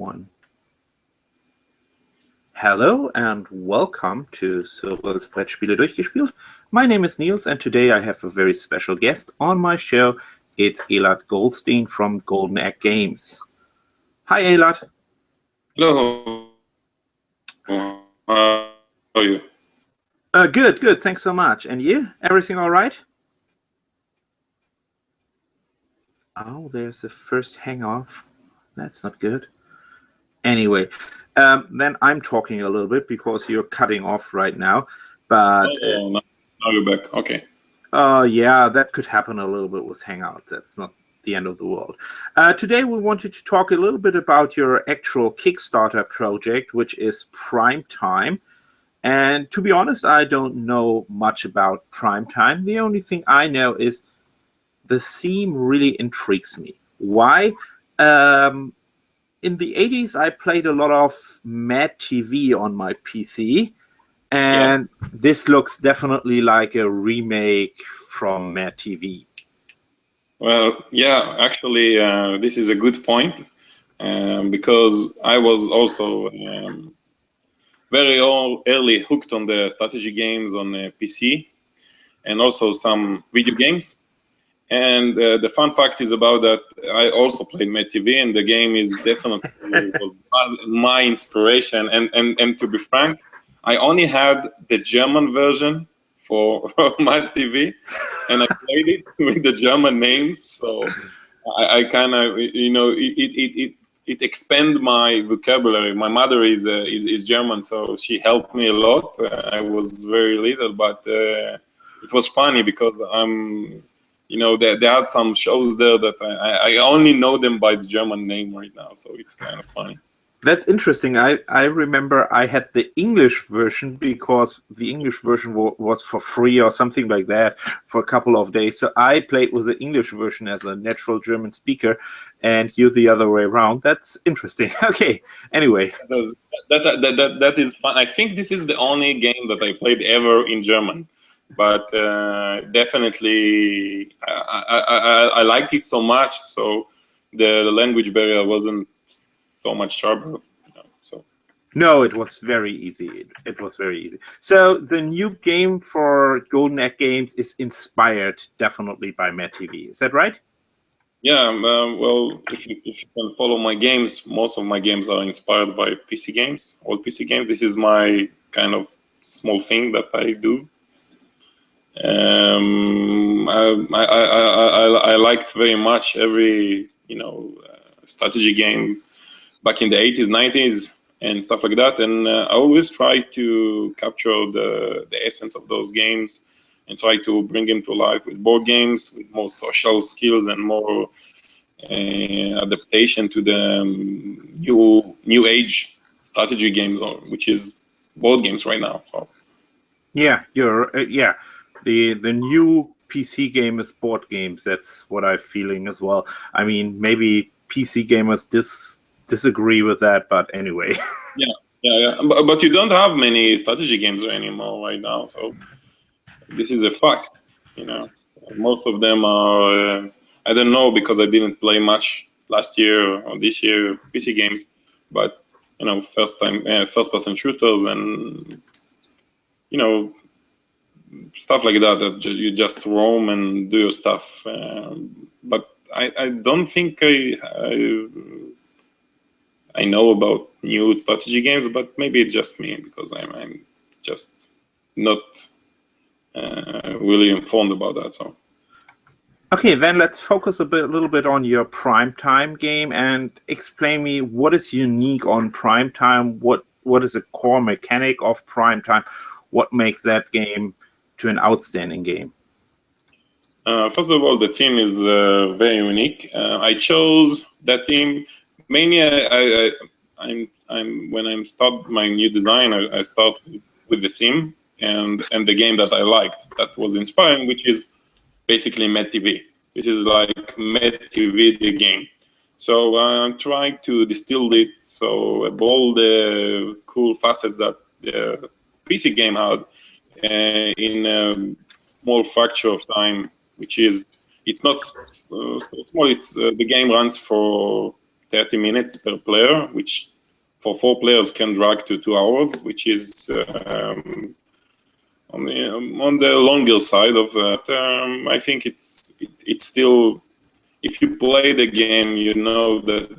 one. Hello and welcome to Cyrils Brettspiele durchgespielt. My name is Niels and today I have a very special guest on my show. It's Elad Goldsteen from Golden Egg Games. Hi Elad. Hello. How are you? Good. Thanks so much. And you? Everything all right? Oh, there's the first hang-off. That's not good. Anyway, then I'm talking a little bit because you're cutting off right now. But now you're back. Okay. Yeah, that could happen a little bit with Hangouts. That's not the end of the world. Today we wanted to talk a little bit about your actual Kickstarter project, which is Prime Time. And to be honest, I don't know much about Prime Time. The only thing I know is the theme really intrigues me. Why? In the 80s, I played a lot of Mad TV on my PC. And yes, this looks definitely like a remake from Mad TV. Well, yeah, actually, this is a good point because I was also very early hooked on the strategy games on PC and also some video games. And the fun fact is about that I also played Mad TV, and the game is definitely was my inspiration. And to be frank, I only had the German version for Mad TV, and I played it with the German names. So I kind of, you know, it expand my vocabulary. My mother is German, so she helped me a lot. I was very little, but it was funny because you know, there are some shows there that I only know them by the German name right now, so it's kind of funny. That's interesting. I remember I had the English version because the English version was for free or something like that for a couple of days. So I played with the English version as a natural German speaker, and you the other way around. That's interesting. Okay. Anyway, that is fun. I think this is the only game that I played ever in German. But definitely, I liked it so much, so the language barrier wasn't so much trouble. You know, so. No, it was very easy. It was very easy. So the new game for Golden Egg Games is inspired definitely by Mad TV. Is that right? Yeah. Well, if you can follow my games, most of my games are inspired by PC games, old PC games. This is my kind of small thing that I do. I liked very much every strategy game back in the 80s, 90s, and stuff like that. And I always try to capture the essence of those games and try to bring them to life with board games, with more social skills and more adaptation to the new age strategy games, which is board games right now. So. Yeah, yeah. The new PC game is board games. That's what I'm feeling as well. I mean, maybe PC gamers disagree with that, but anyway. Yeah. But you don't have many strategy games anymore right now, so this is a fact. You know, most of them are. I don't know because I didn't play much last year or this year PC games, but you know, first-person shooters and you know. Stuff like that you just roam and do your stuff, but I don't think I know about new strategy games, but maybe it's just me because I'm just not really informed about that. So. Okay, then let's focus a little bit on your Prime Time game and explain me what is unique on Prime Time. What is the core mechanic of Prime Time? What makes that game to an outstanding game? First of all, the theme is very unique. I chose that theme mainly. When I start my new design, I start with the theme and the game that I liked that was inspiring, which is basically Mad TV. This is like Mad TV the game. So I'm trying to distill it so all the cool facets that the PC game had in a small fracture of time, which is it's not so small. It's the game runs for 30 minutes per player, which for 4 players can drag to 2 hours, which is on the longer side of that. I think it's still, if you play the game, you know that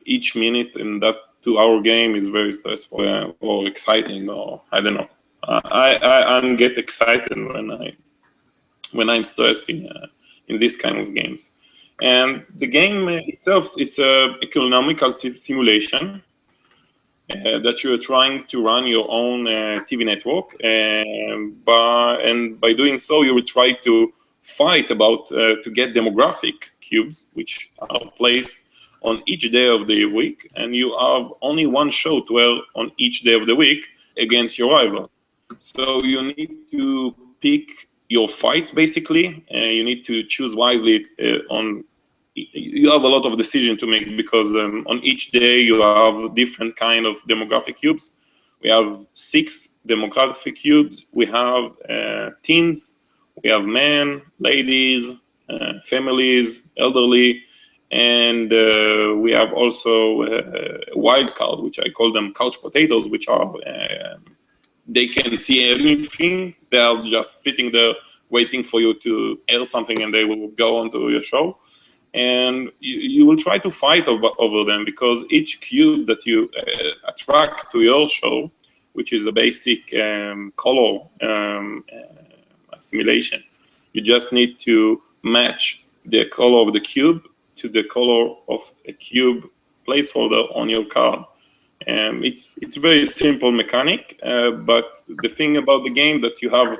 each minute in that 2-hour game is very stressful or exciting, or I don't know. I get excited when I'm stressed in this kind of games. And the game itself, it's a economical simulation that you are trying to run your own TV network, and by doing so, you will try to fight about to get demographic cubes, which are placed on each day of the week, and you have only one show to air on each day of the week against your rival. So you need to pick your fights, basically. You need to choose wisely you have a lot of decision to make, because on each day you have different kind of demographic cubes. We have 6 demographic cubes. We have teens, we have men, ladies, families, elderly, and we have also a wild card, which I call them couch potatoes, which are they can see anything. They are just sitting there waiting for you to air something, and they will go on to your show. And you will try to fight over them, because each cube that you attract to your show, which is a basic color simulation, you just need to match the color of the cube to the color of a cube placeholder on your card. It's a very simple mechanic, but the thing about the game that you have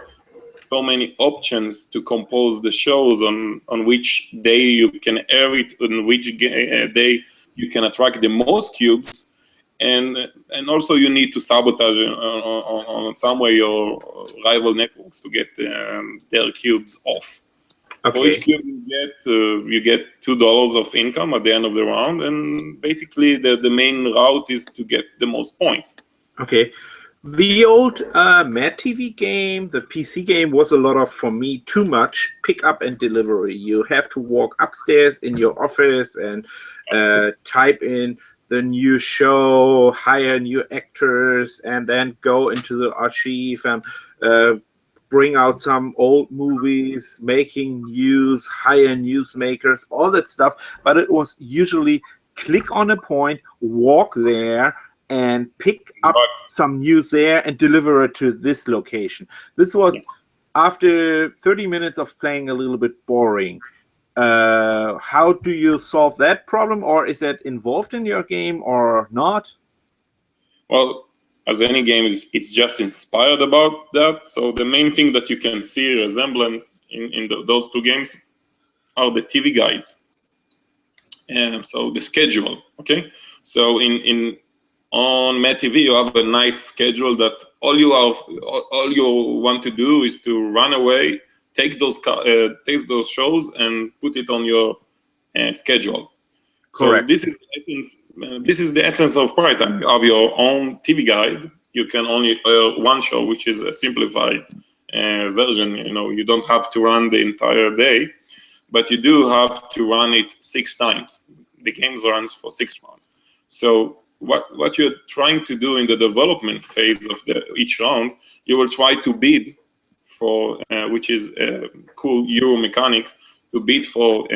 so many options to compose the shows on which day you can air it, on which day you can attract the most cubes, and also you need to sabotage on some way your rival networks to get their cubes off. Okay. For each cube you get $2 of income at the end of the round, and basically the main route is to get the most points. Okay. The old Mad TV game, the PC game, was a lot of, for me, too much pick up and delivery. You have to walk upstairs in your office and type in the new show, hire new actors, and then go into the archive and bring out some old movies, making news, hire newsmakers, all that stuff. But it was usually click on a point, walk there, and pick up some news there and deliver it to this location. This was, after 30 minutes of playing, a little bit boring. How do you solve that problem, or is that involved in your game or not? Well, as any game, it's just inspired about that. So the main thing that you can see resemblance in those 2 games are the TV guides. And so the schedule, okay? So on Mad TV, you have a night schedule that all you want to do is to run away, take those shows and put it on your schedule. Correct. So this is the essence of Prime Time. You have your own TV guide. You can only air one show, which is a simplified version. You don't have to run the entire day, but you do have to run it 6 times. The game runs for 6 rounds. So what you're trying to do in the development phase of each round, you will try to bid for, which is a cool Euro mechanic, to bid for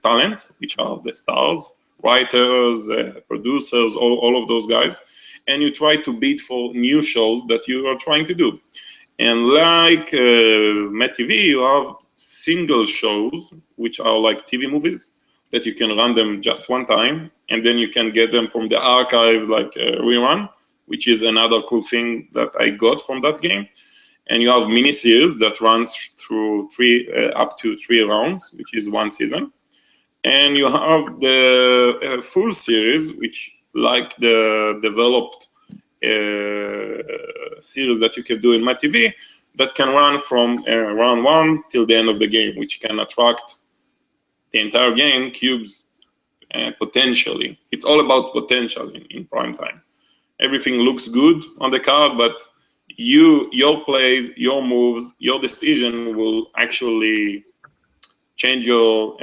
talents, which are the stars, writers, producers, all of those guys, and you try to bid for new shows that you are trying to do. And like Mad TV, you have single shows, which are like TV movies, that you can run them just one time, and then you can get them from the archive, like rerun, which is another cool thing that I got from that game. And you have mini-series that runs through up to 3 rounds, which is 1 season. And you have the full series, which like the developed series that you can do in Mad TV, that can run from round 1 till the end of the game, which can attract the entire game cubes potentially. It's all about potential in Prime Time. Everything looks good on the card, but your plays, your moves, your decision will actually change your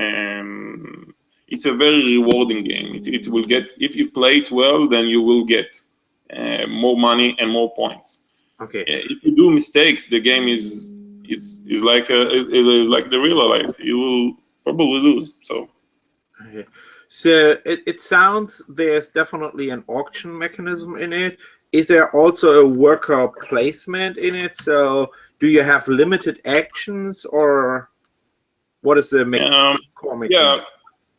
it's a very rewarding game. It will get, if you play it well, then you will get more money and more points. Okay. If you do mistakes, the game is like is like the real life. You will probably lose. So. Okay. So it sounds there's definitely an auction mechanism in it. Is there also a worker placement in it? So do you have limited actions, or what is the core mechanism? Yeah,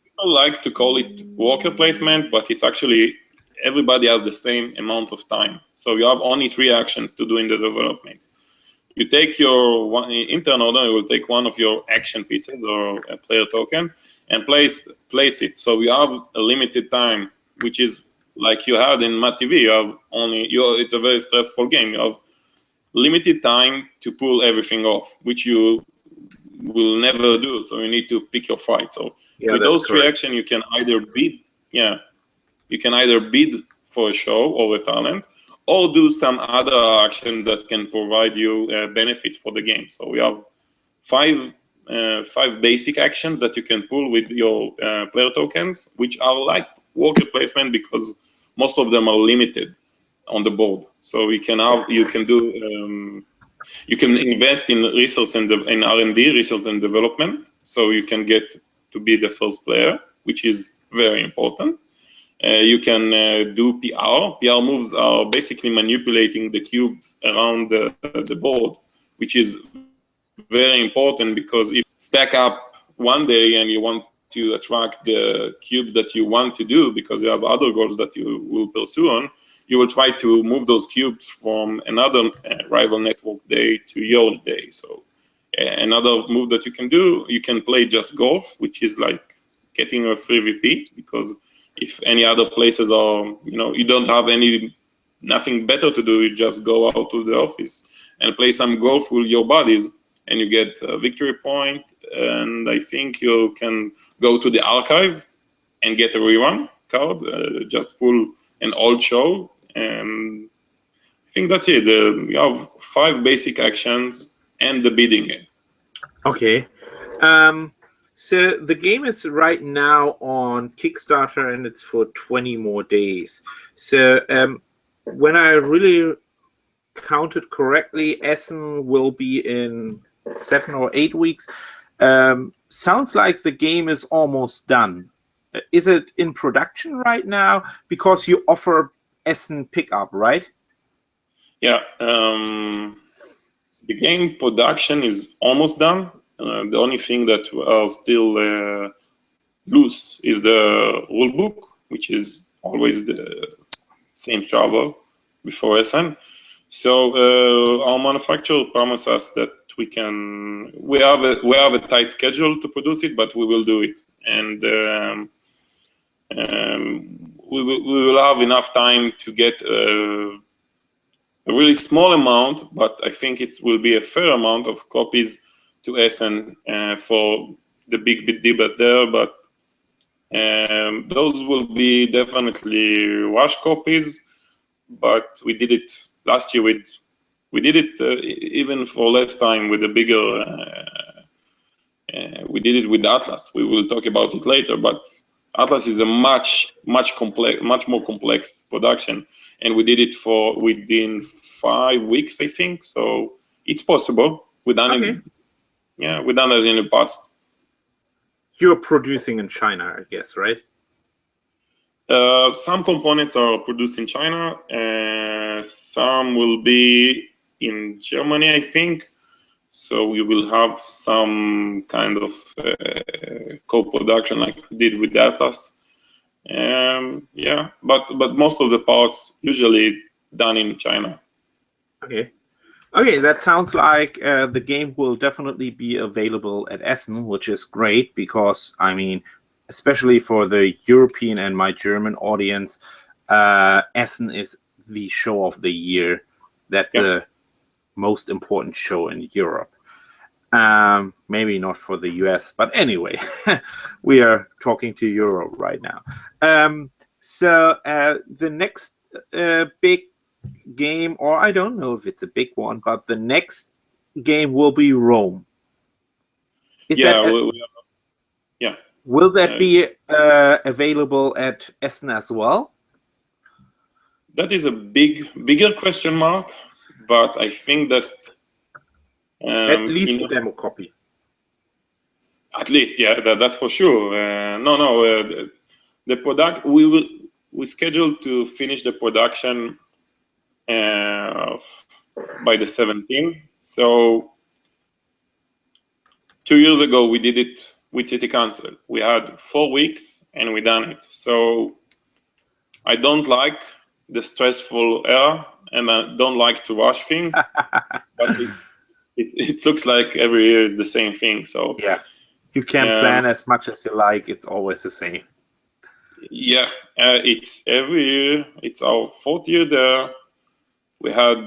people like to call it worker placement, but it's actually everybody has the same amount of time. So you have only 3 actions to do in the development. You take your one in turn order, you will take one of your action pieces or a player token and place it. So you have a limited time, which is like you had in Mat TV. You have it's a very stressful game. You have limited time to pull everything off, which you will never do. So you need to pick your fight. So with those 3 actions, you can either bid, you can either bid for a show or a talent, or do some other action that can provide you a benefit for the game. So we have 5 basic actions that you can pull with your player tokens, which are like worker placement because most of them are limited on the board. So you can invest in research and in R&D, research and development. So you can get to be the first player, which is very important. You can do PR. PR moves are basically manipulating the cubes around the board, which is very important because if you stack up one day and you want to attract the cubes that you want to do because you have other goals that you will pursue on, you will try to move those cubes from another rival network day to your day. So another move that you can do, you can play just golf, which is like getting a free VP, because if any other places are, you don't have nothing better to do, you just go out to the office and play some golf with your buddies and you get a victory point. And I think you can go to the archive and get a rerun card, just pull an old show. And I think that's it. You have 5 basic actions and the bidding game. Okay. So the game is right now on Kickstarter and it's for 20 more days. So when I really counted correctly, ESSEN will be in 7 or 8 weeks. Sounds like the game is almost done. Is it in production right now? Because you offer ESSEN pickup, right? Yeah. The game production is almost done. The only thing that are still loose is the rulebook, which is always the same trouble before ESSEN. So our manufacturer promised us that we have a tight schedule to produce it, but we will do it, and we will have enough time to get a really small amount, but I think it will be a fair amount of copies to ESSEN for the big debate there, but those will be definitely rush copies. But we did it last year we did it even for less time with a bigger. We did it with Athlas. We will talk about it later, but Athlas is a much more complex production, and we did it within 5 weeks, I think. So it's possible. We done it. Yeah, we done it in the past. You're producing in China, I guess, right? Some components are produced in China. Some will be in Germany, I think. So we will have some kind of co-production like we did with Athlas. Yeah, but most of the parts usually done in China. Okay, that sounds like the game will definitely be available at ESSEN, which is great because, I mean, especially for the European and my German audience, ESSEN is the show of the year. That's the most important show in Europe. Maybe not for the US, but anyway, we are talking to Europe right now. So the next big game, or I don't know if it's a big one, but the next game will be Rome. Will that be available at ESSEN as well? That is a bigger question mark, but I think that at least a demo copy. At least, yeah, that's for sure. The product we scheduled to finish the production by the 17th. So 2 years ago we did it with City Council. We had 4 weeks and we done it. So I don't like the stressful era, and I don't like to rush things. But it looks like every year is the same thing. So yeah. You can plan as much as you like. It's always the same. Yeah, it's every year. It's our 4th year there. We had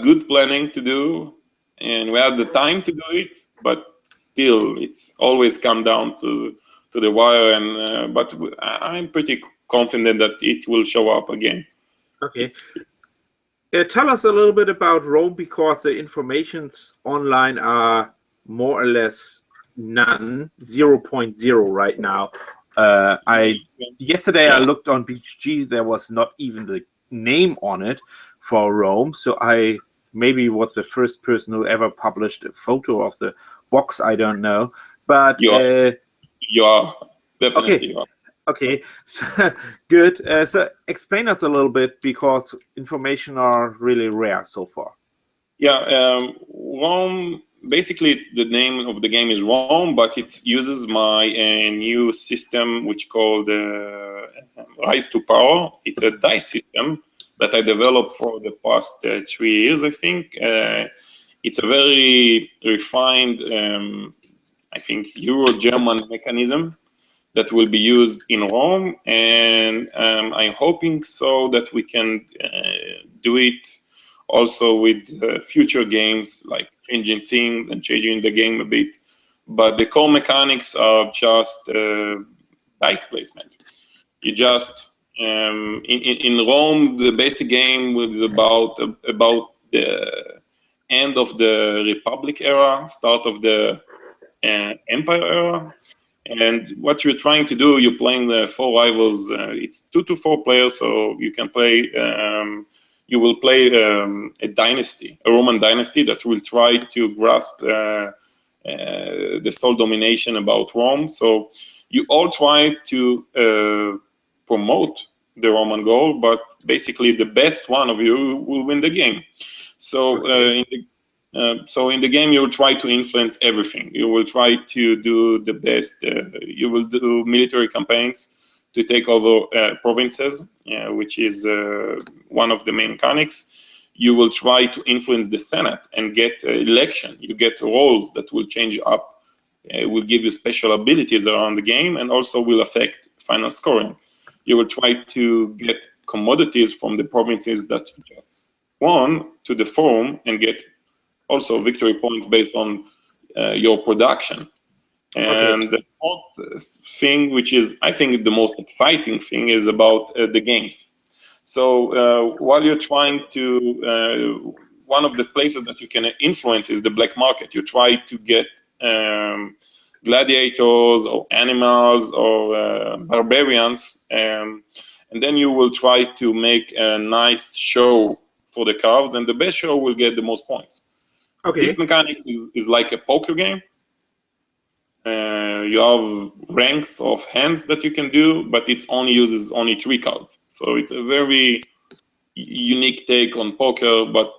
good planning to do, and we had the time to do it. But still, it's always come down to the wire. And but I'm pretty confident that it will show up again. Okay. Tell us a little bit about Rome, because the informations online are more or less none, 0.0 right now. Yesterday I looked on BGG, there was not even the name on it for Rome, so I maybe was the first person who ever published a photo of the box. I don't know, but you are definitely okay. you are. Okay, so good. So explain us a little bit, because information are really rare so far. Yeah, Rome. Basically, the name of the game is Rome, but it uses my new system, which called Rise to Power. It's a dice system that I developed for the past 3 years, I think. It's a very refined, I think, Euro-German mechanism that will be used in Rome, and I'm hoping so that we can do it also with future games, like changing things and changing the game a bit. But the core mechanics are just dice placement. You just in Rome, the basic game was about the end of the Republic era, start of the Empire era. And what you're trying to do, you're playing the 4 rivals. It's 2 to 4 players, so you can play. You will play a dynasty, a Roman dynasty that will try to grasp the sole domination about Rome. So you all try to promote the Roman goal, but basically the best one of you will win the game. So so in the game, you will try to influence everything. You will try to do the best. You will do military campaigns to take over provinces, which is one of the main mechanics. You will try to influence the Senate and get election. You get roles that will change up, will give you special abilities around the game, and also will affect final scoring. You will try to get commodities from the provinces that you just won to the forum and get also victory points based on your production. And the fourth thing, which is I think the most exciting thing, is about the games. So while you're trying to, one of the places that you can influence is the black market. You try to get gladiators or animals or barbarians, and then you will try to make a nice show for the cards, and the best show will get the most points. This mechanic is like a poker game. You have ranks of hands that you can do, but it only uses 3 cards. So it's a very unique take on poker, but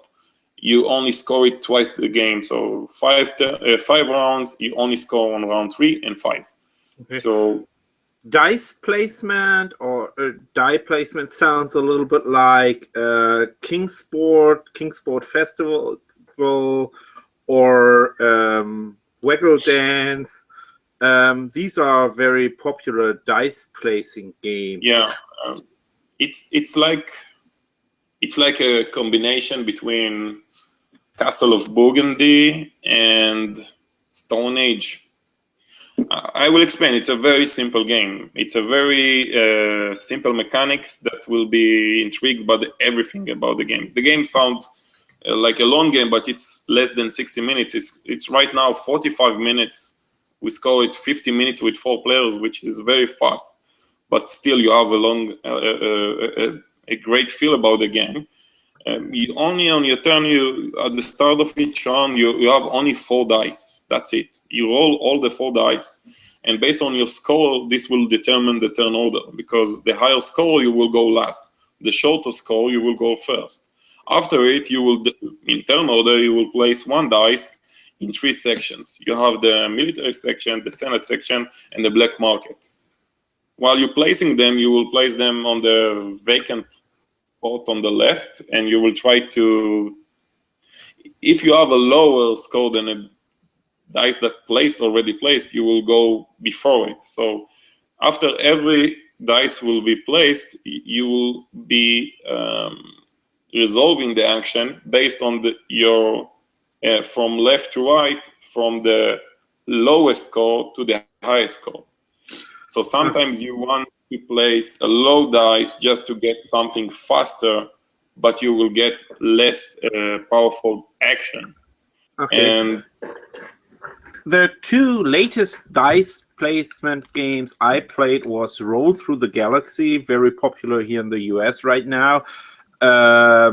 you only score it twice the game. So 5 rounds, you only score on round 3 and 5. So dice placement or die placement sounds a little bit like Kingsport Festival, or Waggle Dance. These are very popular dice placing games. Yeah, it's like a combination between Castle of Burgundy and Stone Age. I will explain. It's a very simple game. It's a very simple mechanics that will be intrigued by everything about the game. The game sounds like a long game, but it's less than 60 minutes. It's right now 45 minutes we score it 50 minutes with 4 players, which is very fast, but still you have a great feel about the game. You only on your turn, at the start of each round, you have only 4 dice. That's it. You roll all the 4 dice, and based on your score, this will determine the turn order, because the higher score, you will go last. The shorter score, you will go first. After it, you will, in turn order, you will place 1 dice in 3 sections. You have the military section, the Senate section, and the black market. While you're placing them, you will place them on the vacant spot on the left, and you will try to, if you have a lower score than a dice that already placed, you will go before it. So after every dice will be placed, you will be resolving the action based on your from left to right, from the lowest score to the highest score. So sometimes you want to place a low dice just to get something faster, but you will get less powerful action. Okay. And the 2 latest dice placement games I played was Roll Through the Galaxy, very popular here in the US right now. For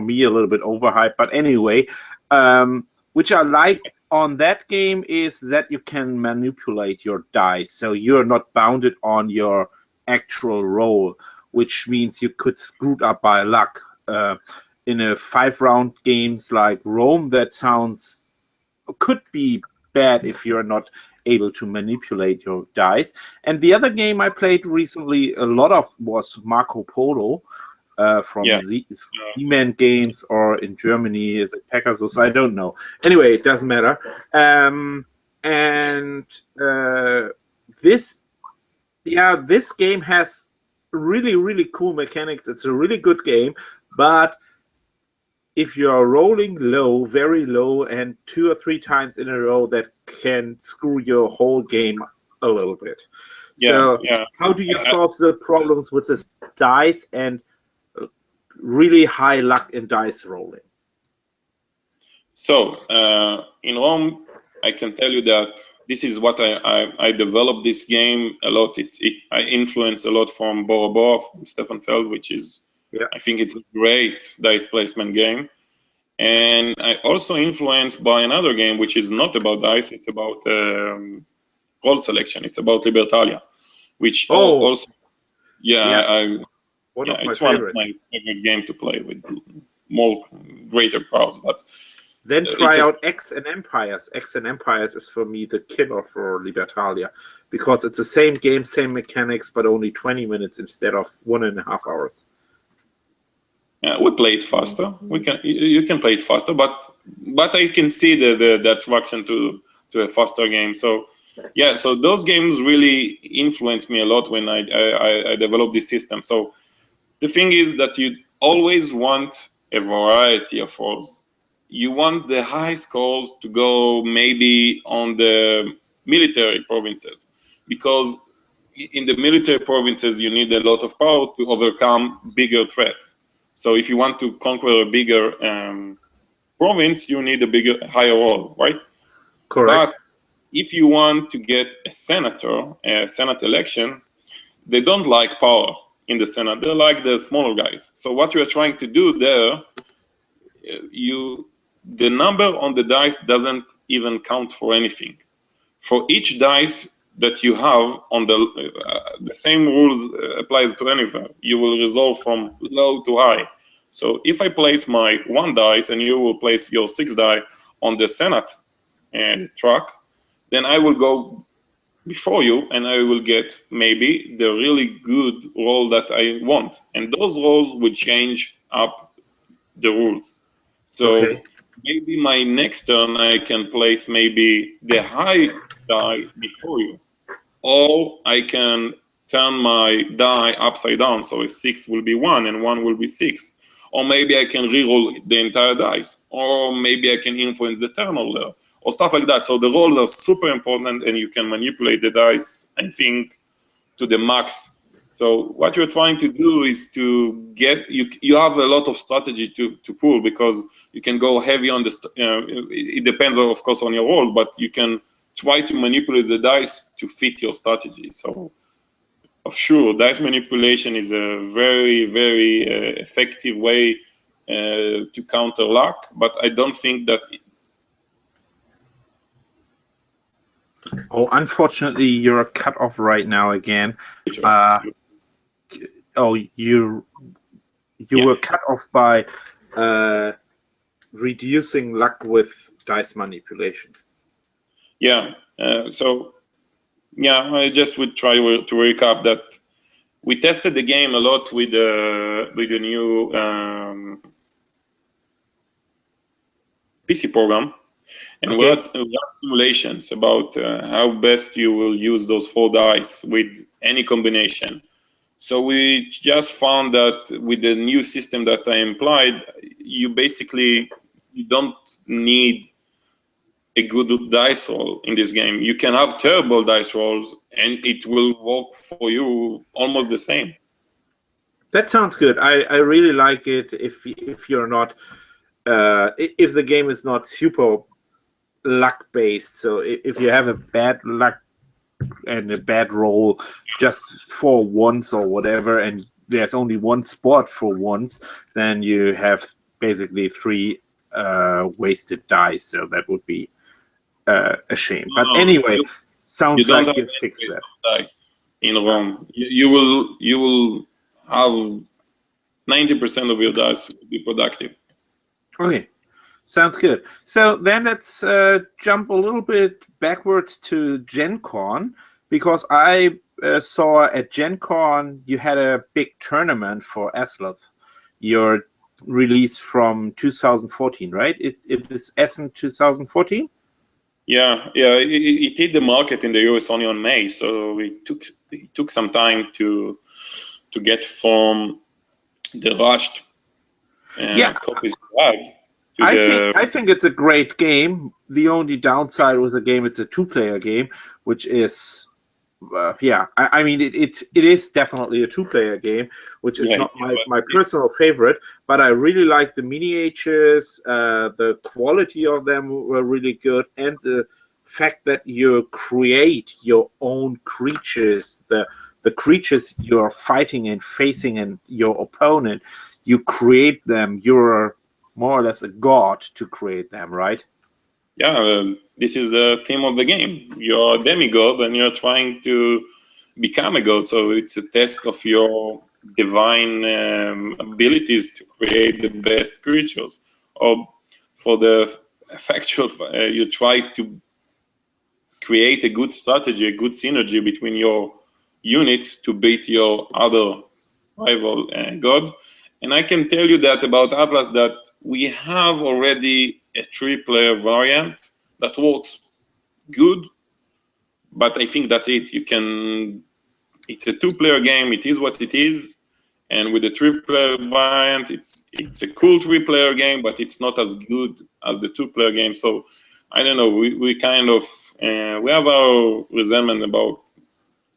me, a little bit overhyped, but anyway, which I like on that game is that you can manipulate your dice, so you're not bounded on your actual roll, which means you could screw it up by luck. In a 5-round games like Rome, that could be bad if you're not able to manipulate your dice. And the other game I played recently a lot of was Marco Polo, from Z-Man Games, or in Germany is it Pegasus? I don't know. Anyway, it doesn't matter. This game has really, really cool mechanics. It's a really good game, but if you are rolling low, very low, and 2 or 3 times in a row, that can screw your whole game a little bit. How do you solve the problems with this dice and really high luck in dice rolling? So in Rome, I can tell you that this is what I developed this game a lot. I influence a lot from Bora Bora, from Stefan Feld, which is, I think it's a great dice placement game. And I also influenced by another game, which is not about dice. It's about roll selection. It's about Libertalia, which also, it's one of my favorite games to play with more greater crowd. But then try out X and Empires. X and Empires is for me the killer for Libertalia, because it's the same game, same mechanics, but only 20 minutes instead of 1.5 hours. We play it faster. You can play it faster, but I can see the attraction to a faster game. So so those games really influenced me a lot when I developed this system. So the thing is that you always want a variety of rolls. You want the high scores to go maybe on the military provinces, because in the military provinces you need a lot of power to overcome bigger threats. So if you want to conquer a bigger province, you need a higher roll, right? Correct. But if you want to get a Senate election, they don't like power in the Senate. They like the smaller guys. So what you're trying to do there, the number on the dice doesn't even count for anything. For each dice that you have on the same rules applies to anywhere. You will resolve from low to high. So if I place my 1 dice and you will place your 6 die on the Senate track, then I will go before you and I will get maybe the really good roll that I want. And those rolls will change up the rules. So maybe my next turn I can place maybe the high die before you. Or I can turn my die upside down, so a 6 will be 1 and 1 will be 6. Or maybe I can reroll the entire dice. Or maybe I can influence the turn order, or stuff like that. So the rolls are super important, and you can manipulate the dice, I think, to the max. So what you're trying to do is to get, you have a lot of strategy to pull, because you can go heavy on the, it depends of course on your roll, but you can try to manipulate the dice to fit your strategy. So, sure, dice manipulation is a very, very effective way to counter luck, but I don't think that. Oh, unfortunately, you're cut off right now again. You were cut off by reducing luck with dice manipulation. Yeah. I just would try to recap that we tested the game a lot with the new PC program, and we had simulations about how best you will use those 4 dice with any combination. So we just found that with the new system that I implied, you don't need a good dice roll in this game. You can have terrible dice rolls and it will work for you almost the same. That sounds good. I really like it if you're not if the game is not super luck based. So if you have a bad luck and a bad roll just for once or whatever, and there's only one spot for once, then you have basically 3 wasted dice. So that would be a shame. But anyway, sounds like you fixed that. Dice in Rome, you will have 90% of your dice will be productive. Okay. Sounds good. So then let's jump a little bit backwards to Gen Con, because I saw at Gen Con you had a big tournament for Athlas, your release from 2014, right? It is ESSEN 2014? Yeah, it hit the market in the US only on May, so it took some time to get from the rushed copies we had. I think it's a great game. The only downside with the game, it's a 2-player game, which is, I mean, it is definitely a 2-player game, which is not my personal favorite, but I really like the miniatures. The quality of them were really good, and the fact that you create your own creatures, the creatures you're fighting and facing and your opponent, you create them. You're more or less a god to create them, right? Yeah, this is the theme of the game. You're a demigod and you're trying to become a god, so it's a test of your divine abilities to create the best creatures. Or for the factual, you try to create a good strategy, a good synergy between your units to beat your other rival god. And I can tell you that about Atlas, that we have already a 3-player variant that works good, but I think that's it. It's a 2-player game. It is what it is. And with the 3-player variant, it's a cool 3-player game, but it's not as good as the 2-player game. So I don't know. We kind of we have our resentment about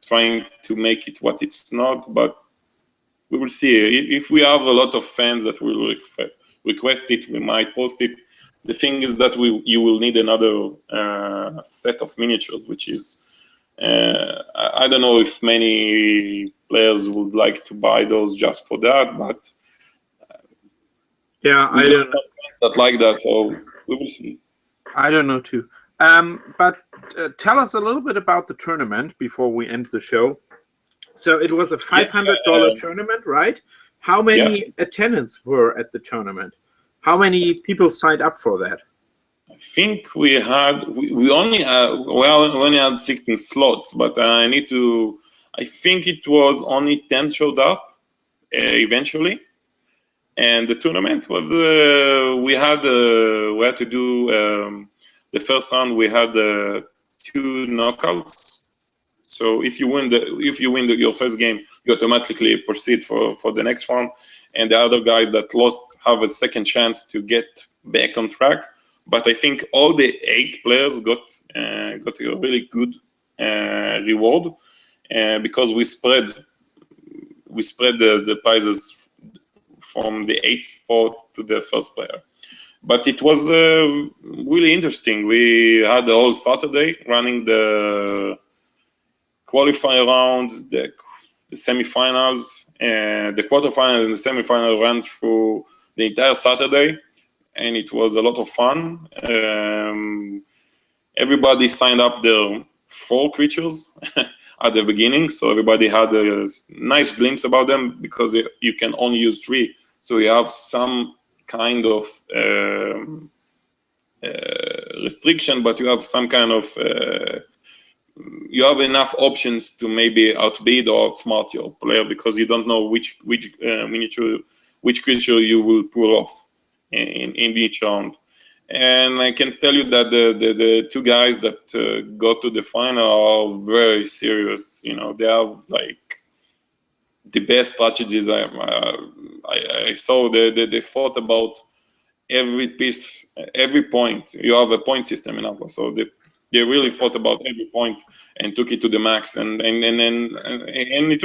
trying to make it what it's not, but we will see. If we have a lot of fans that will request it, we might post it. The thing is that you will need another set of miniatures, which is I don't know if many players would like to buy those just for that, but I don't know that like that, so we will see. I don't know too. But tell us a little bit about the tournament before we end the show. So it was a $500 tournament, right? How many attendants were at the tournament? How many people signed up for that? I think we only had 16 slots, but I think it was only 10 showed up eventually. And the tournament was we had to do the first round. We had 2 knockouts. So if you win your first game, you automatically proceed for the next round, and the other guys that lost have a second chance to get back on track. But I think all the 8 players got a really good reward because we spread the prizes from the 8th spot to the first player. But it was really interesting. We had the whole Saturday running the qualifying rounds, the semifinals, and the quarterfinals and the semifinal ran through the entire Saturday, and it was a lot of fun. Everybody signed up their 4 creatures at the beginning, so everybody had a nice glimpse about them, because you can only use 3, so you have some kind of restriction, but you have some kind of you have enough options to maybe outbid or outsmart your player, because you don't know which miniature, which creature you will pull off in each round. And I can tell you that the 2 guys that got to the final are very serious. You know, they have like the best strategies I saw. They thought about every piece, every point. You have a point system in Athlas, so they really thought about every point and took it to the max. And it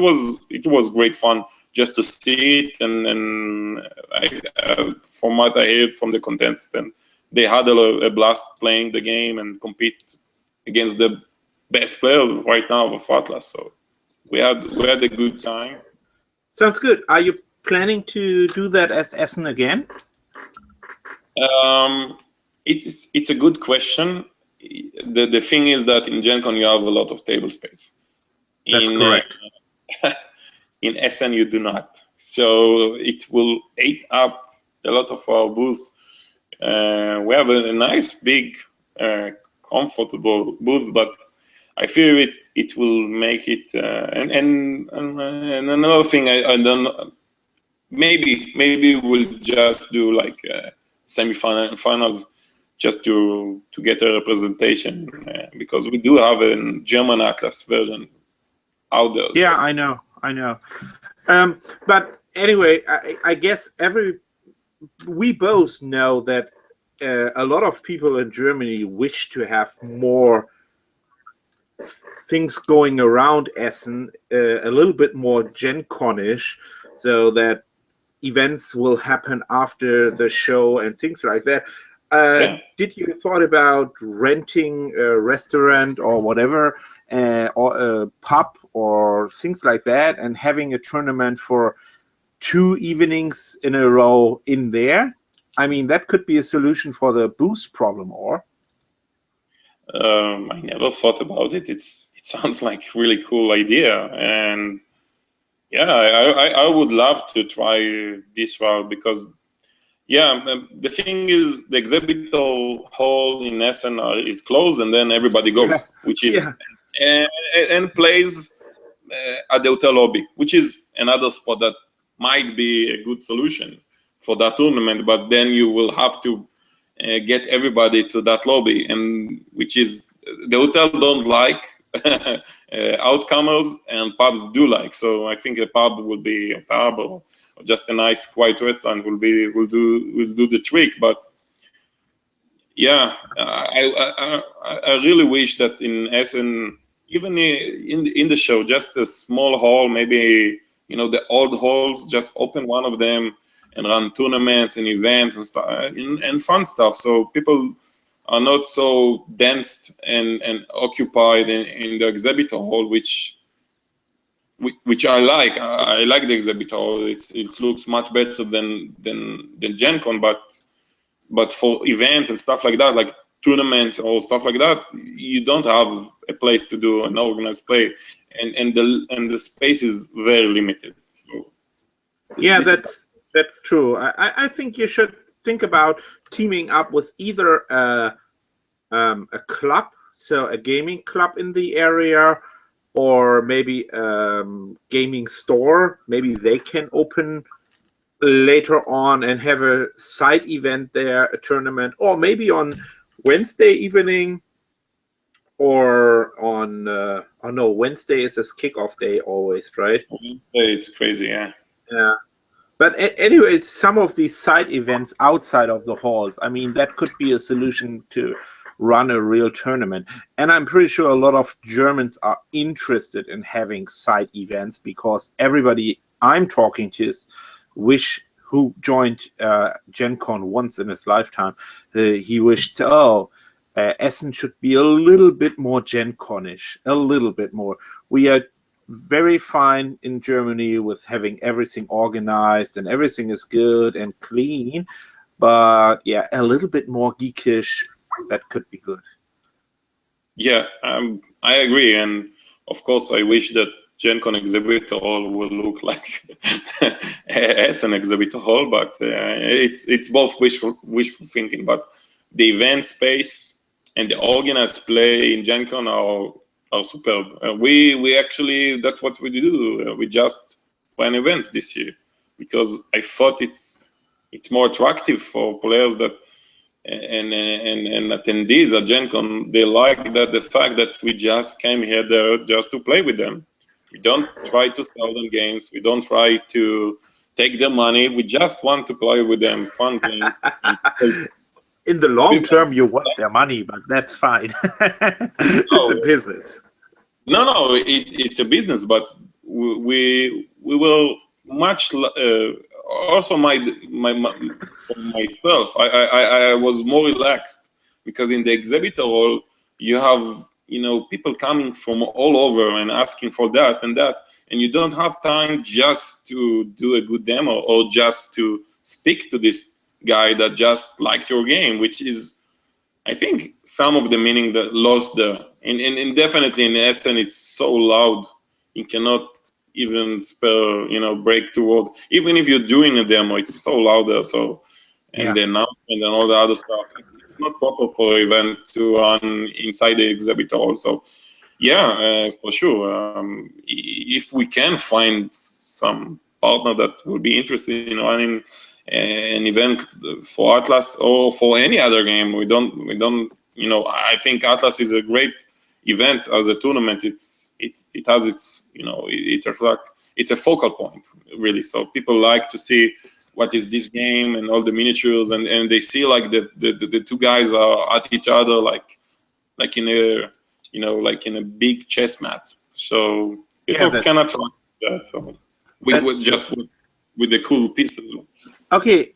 was great fun just to see it. And from what I heard from the contestants, they had a blast playing the game and compete against the best player right now of Athlas. So we had a good time. Sounds good. Are you planning to do that as ESSEN again? It's a good question. The thing is that in Gen Con you have a lot of table space. That's correct. In ESSEN you do not. So it will eat up a lot of our booths. We have a nice, big, comfortable booth, but I fear it will make it. And another thing, I don't know. Maybe we'll just do like semi-finals, just to get a representation, because we do have a German Atlas version out there. Yeah, so. I know. But anyway, I guess we both know that a lot of people in Germany wish to have more things going around Essen, a little bit more Gen Con-ish, so that events will happen after the show and things like that. Did you thought about renting a restaurant or whatever, or a pub or things like that, and having a tournament for 2 evenings in a row in there? I mean, that could be a solution for the booth problem, or? I never thought about it. It sounds like a really cool idea, and yeah, I would love to try this route, because the thing is, the exhibitor hall in Essen is closed, and then everybody goes, which is and plays at the hotel lobby, which is another spot that might be a good solution for that tournament. But then you will have to get everybody to that lobby, and which is the hotel don't like outcomers, and pubs do like. So I think a pub will be a pub, or just a nice quiet restaurant will do the trick. But yeah, I really wish that in Essen, even in the show, just a small hall, maybe, you know, the old halls, just open one of them and run tournaments and events and stuff and fun stuff, so people are not so dense and occupied in the exhibitor hall, which I like. I like the exhibitor hall. It looks much better than Gen Con, but for events and stuff like that, like tournaments or stuff like that, you don't have a place to do an organized play, and the space is very limited. So yeah, that's true. I think you should think about teaming up with either a club, so a gaming club in the area, or maybe gaming store. Maybe they can open later on and have a side event there, a tournament, or maybe on Wednesday evening, or on oh no, Wednesday is this kickoff day always, right? It's crazy. Yeah But anyway, some of these side events outside of the halls, I mean, that could be a solution to run a real tournament. And I'm pretty sure a lot of Germans are interested in having side events, because everybody I'm talking to who joined Gen Con once in his lifetime, he wished, Essen should be a little bit more Gen Con-ish, a little bit more. We are very fine in Germany with having everything organized and everything is good and clean, but yeah, a little bit more geekish, that could be good. Yeah, I agree, and of course I wish that Gen Con exhibitor hall will look like Essen exhibitor hall, but it's both wishful thinking. But the event space and the organized play in Gen Con are superb. We actually, that's what we do. We just plan events this year because I thought it's more attractive for players that and attendees at Gen Con. They like that the fact that we just came here there just to play with them. We don't try to sell them games. We don't try to take their money. We just want to play with them, fun games. In the long term, you want their money, but that's fine. It's a business. No, it's a business, but we will much. Also, for myself, I was more relaxed because in the exhibitor hall you have people coming from all over and asking for that and that, and you don't have time just to do a good demo or just to speak to this guy that just liked your game, which is, I think, some of the meaning that lost there. And definitely in ESSEN it's so loud you cannot even spare break two words. Even if you're doing a demo, it's so loud there. So and the announcement and all the other stuff, it's not proper for an event to run inside the exhibit hall. So yeah, for sure. If we can find some partner that would be interested in running an event for Athlas or for any other game, we don't. I think Athlas is a great event as a tournament. It has its it's a focal point really. So people like to see what is this game and all the miniatures, and they see like the two guys are at each other like in a like in a big chess mat. So people cannot try that. So with the cool pieces. Okay,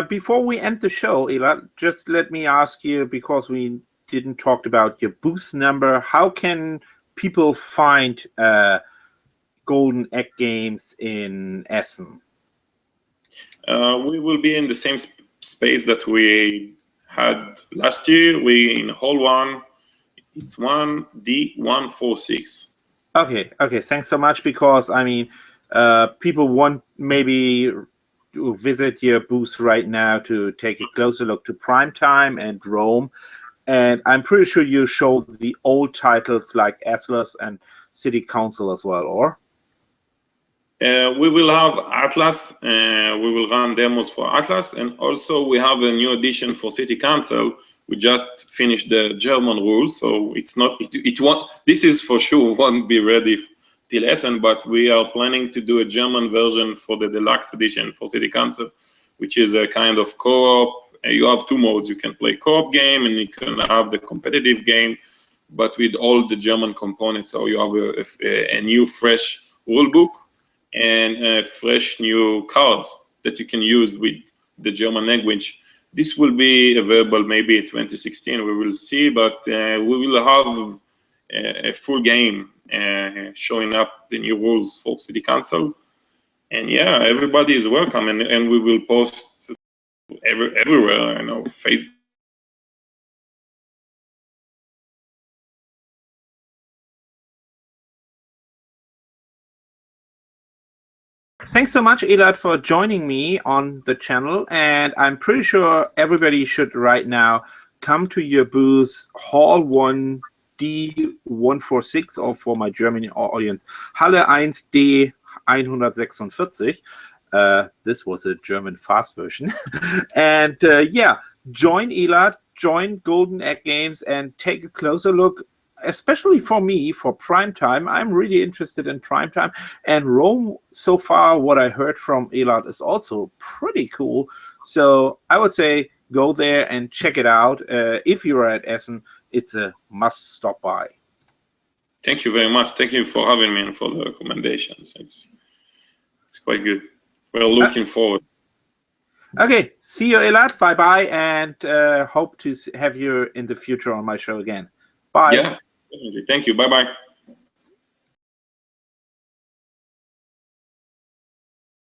before we end the show, Elad, just let me ask you, because we didn't talk about your booth number, how can people find Golden Egg Games in Essen? We will be in the same space that we had last year. We in Hall 1. It's 1D146. Okay. Thanks so much, because I mean, people want maybe to visit your booth right now to take a closer look to Primetime and Rome, and I'm pretty sure you show the old titles like Athlas and City Council as well, or? We will have Athlas. We will run demos for Athlas, and also we have a new edition for City Council. We just finished the German rules, so it's not. It won't. This is for sure won't be ready till Essen, but we are planning to do a German version for the deluxe edition for City Council, which is a kind of co-op. You have two modes. You can play co-op game, and you can have the competitive game, but with all the German components. So you have a new, fresh rule book and fresh new cards that you can use with the German language. This will be available maybe in 2016. We will see, but we will have a full game showing up the new rules for City Council. And yeah, everybody is welcome, and we will post everywhere. Facebook. Thanks so much, Elad, for joining me on the channel, and I'm pretty sure everybody should right now come to your booth, Hall 1D146, or for my German audience, Halle 1D146. This was a German fast version. And yeah, join Elad, join Golden Egg Games, and take a closer look. Especially for me, for Primetime, I'm really interested in Primetime. And Rome, so far, what I heard from Elad is also pretty cool. So I would say go there and check it out. If you're at Essen, it's a must stop by. Thank you very much. Thank you for having me and for the recommendations. It's quite good. We're looking forward. Okay, see you, Elad. Bye-bye, and hope to have you in the future on my show again. Bye. Yeah, definitely. Thank you. Bye-bye.